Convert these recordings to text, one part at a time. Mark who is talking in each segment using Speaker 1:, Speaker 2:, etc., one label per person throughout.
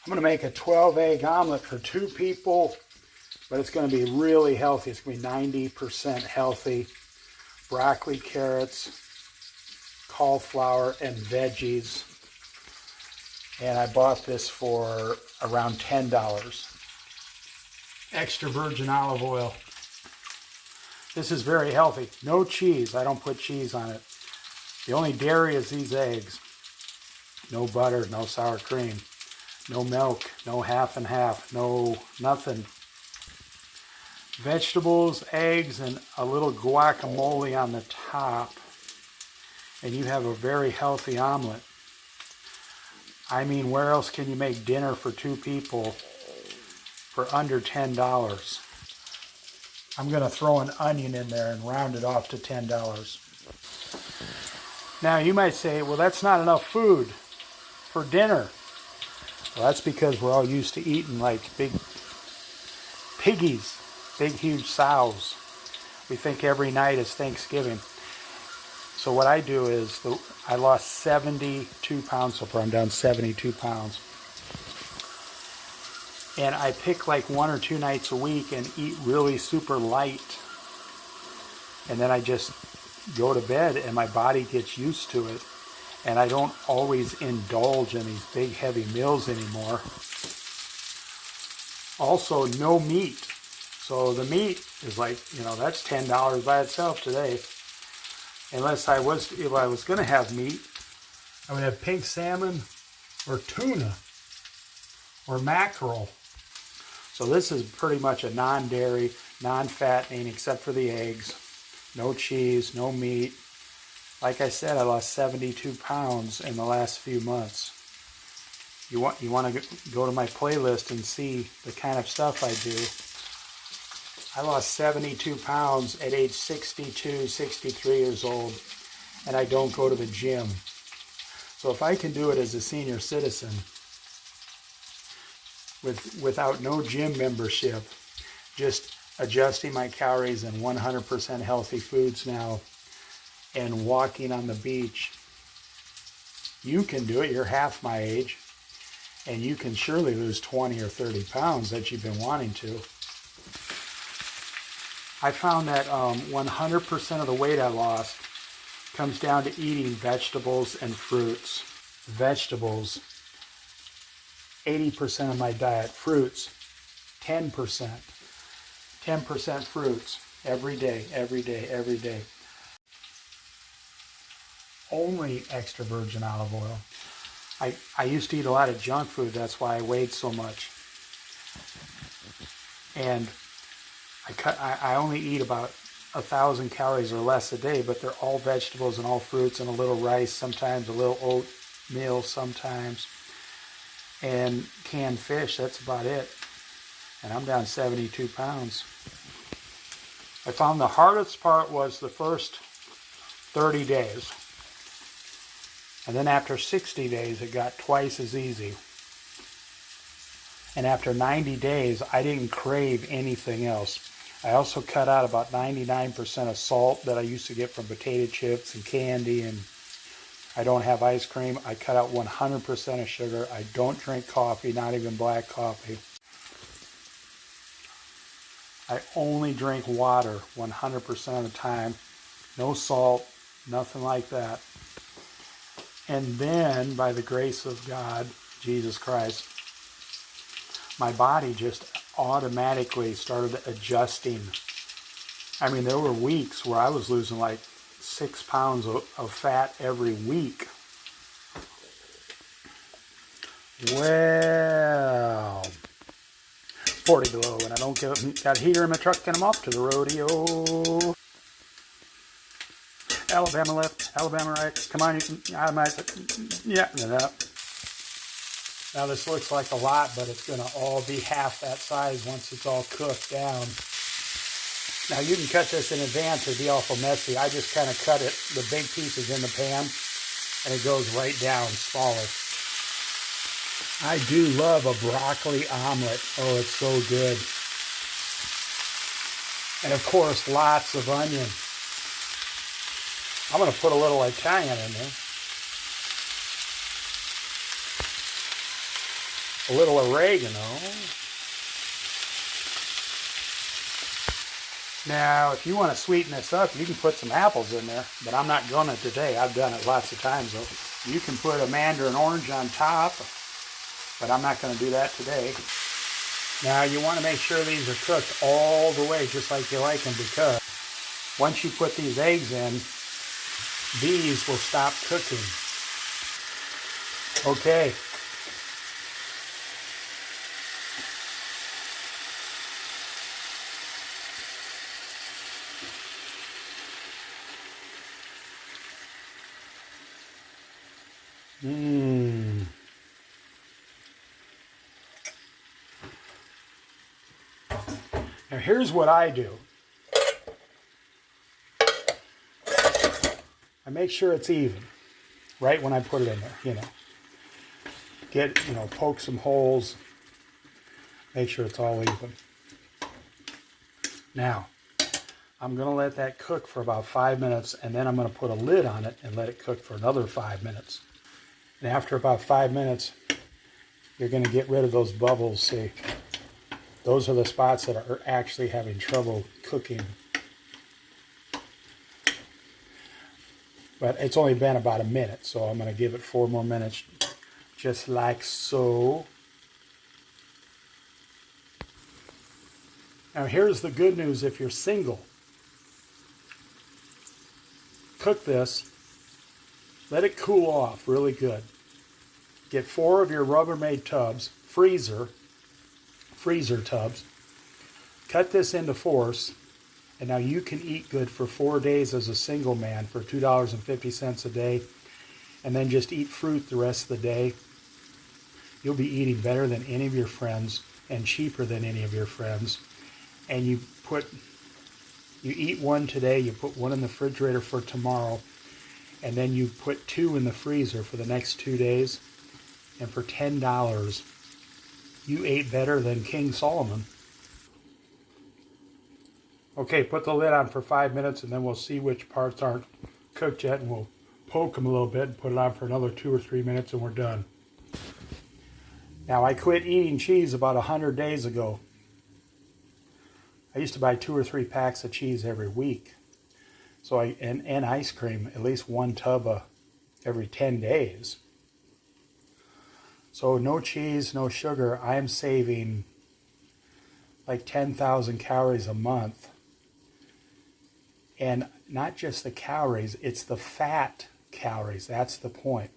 Speaker 1: I'm going to make a 12 egg omelet for 2 people, but it's going to be really healthy. It's going to be 90% healthy. Broccoli, carrots, cauliflower, and veggies. And I bought this for around $10. Extra virgin olive oil. This is very healthy. No cheese. I don't put cheese on it. The only dairy is these eggs. No butter, no sour cream, no milk, no half and half, no nothing. Vegetables, eggs, and a little guacamole on the top. And you have a very healthy omelet. I mean, where else can you make dinner for 2 people for under $10? I'm going to throw an onion in there and round it off to $10. Now, you might say, well, that's not enough food for dinner. Well, that's because we're all used to eating like big piggies, big, huge sows. We think every night is Thanksgiving. So what I do is, I lost 72 pounds so far. I'm down 72 pounds. And I pick like 1 or 2 nights a week and eat really super light. And then I just go to bed and my body gets used to it. And I don't always indulge in these big heavy meals anymore. Also, no meat. So the meat is like, that's $10 by itself today. Unless if I was going to have meat, I would have pink salmon or tuna or mackerel. So this is pretty much a non-dairy, non-fattening except for the eggs. No cheese, no meat. Like I said, I lost 72 pounds in the last few months. You want to go to my playlist and see the kind of stuff I do. I lost 72 pounds at age 62, 63 years old, and I don't go to the gym. So if I can do it as a senior citizen without no gym membership, just adjusting my calories and 100% healthy foods now, and walking on the beach, you can do it. You're half my age, and you can surely lose 20 or 30 pounds that you've been wanting to. I found that 100% of the weight I lost comes down to eating vegetables and fruits. Vegetables, 80% of my diet. Fruits, 10%. 10% fruits every day, every day, every day. Only extra virgin olive oil. I used to eat a lot of junk food. That's why I weighed so much. And I only eat about 1,000 calories or less a day, but they're all vegetables and all fruits and a little rice sometimes, a little oatmeal sometimes, and canned fish. That's about it. And I'm down 72 pounds. I found the hardest part was the first 30 days. And then after 60 days, it got twice as easy. And after 90 days, I didn't crave anything else. I also cut out about 99% of salt that I used to get from potato chips and candy, and I don't have ice cream. I cut out 100% of sugar. I don't drink coffee, not even black coffee. I only drink water 100% of the time. No salt, nothing like that. And then, by the grace of God, Jesus Christ, my body just automatically started adjusting. I mean, there were weeks where I was losing like 6 pounds of fat every week. Well, 40 below, and I don't got a heater in my truck and I'm off to the rodeo. Alabama left, Alabama right. Come on, you can. I might. Yeah, no. Now this looks like a lot, but it's going to all be half that size once it's all cooked down. Now you can cut this in advance. It'd be awful messy. I just kind of cut it, the big pieces in the pan, and it goes right down smaller. I do love a broccoli omelet. Oh, it's so good. And of course, lots of onion. I'm going to put a little Italian in there. a little oregano. Now, if you want to sweeten this up, you can put some apples in there, but I'm not going to today. I've done it lots of times, though. You can put a mandarin orange on top, but I'm not going to do that today. Now, you want to make sure these are cooked all the way, just like you like them, because once you put these eggs in, these will stop cooking. Okay. Now here's what I do. I make sure it's even right when I put it in there, poke some holes, make sure it's all even. Now, I'm going to let that cook for about 5 minutes, and then I'm going to put a lid on it and let it cook for another 5 minutes. And after about 5 minutes, you're going to get rid of those bubbles. See, those are the spots that are actually having trouble cooking. But it's only been about a minute, so I'm going to give it 4 more minutes, just like so. Now here's the good news if you're single. Cook this, let it cool off really good. Get 4 of your Rubbermaid tubs, freezer tubs. Cut this into 4s, and now you can eat good for 4 days as a single man for $2.50 a day, and then just eat fruit the rest of the day. You'll be eating better than any of your friends and cheaper than any of your friends. And you eat 1 today, you put 1 in the refrigerator for tomorrow, and then you put 2 in the freezer for the next 2 days. And for $10, you ate better than King Solomon. Okay, put the lid on for 5 minutes, and then we'll see which parts aren't cooked yet, and we'll poke them a little bit and put it on for another 2 or 3 minutes, and we're done. Now, I quit eating cheese about 100 days ago. I used to buy 2 or 3 packs of cheese every week. So and ice cream, at least 1 tub every 10 days. So no cheese, no sugar. I'm saving like 10,000 calories a month. And not just the calories, it's the fat calories. That's the point.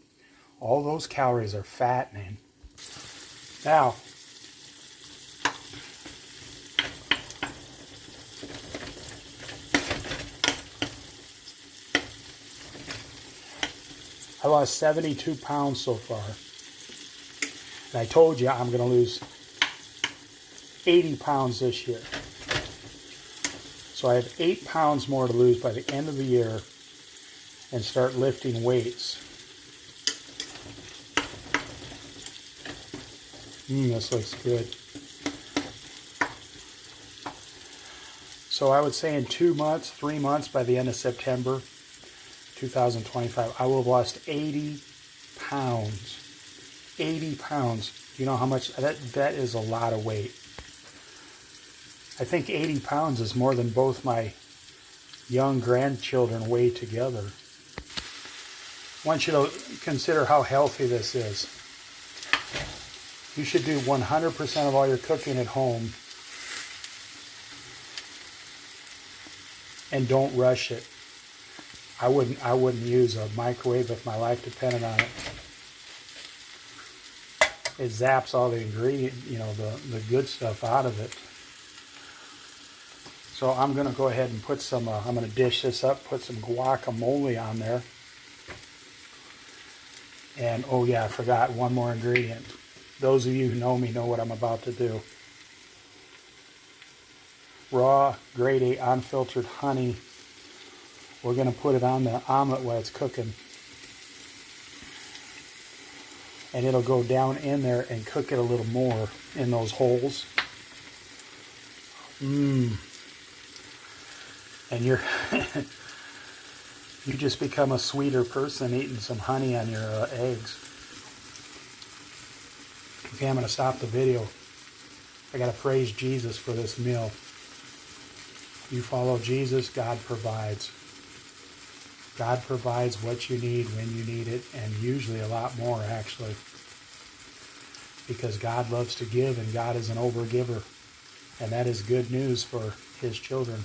Speaker 1: All those calories are fattening. Now, I lost 72 pounds so far. And I told you I'm going to lose 80 pounds this year. So I have 8 pounds more to lose by the end of the year and start lifting weights. This looks good. So I would say in 2 months, 3 months, by the end of September 2025, I will have lost 80 pounds. 80 pounds. You know how much? That is a lot of weight. I think 80 pounds is more than both my young grandchildren weigh together. I want you to consider how healthy this is. You should do 100% of all your cooking at home. And don't rush it. I wouldn't use a microwave if my life depended on it. It zaps all the ingredient, the good stuff out of it. So I'm going to go ahead and put some, I'm going to dish this up, put some guacamole on there. And, oh yeah, I forgot one more ingredient. Those of you who know me know what I'm about to do. Raw, grade A, unfiltered honey. We're going to put it on the omelet while it's cooking. And it'll go down in there and cook it a little more in those holes. And you just become a sweeter person eating some honey on your eggs. Okay, I'm going to stop the video. I got to praise Jesus for this meal. You follow Jesus, God provides. God provides what you need when you need it, and usually a lot more, actually. Because God loves to give, and God is an overgiver. And that is good news for his children.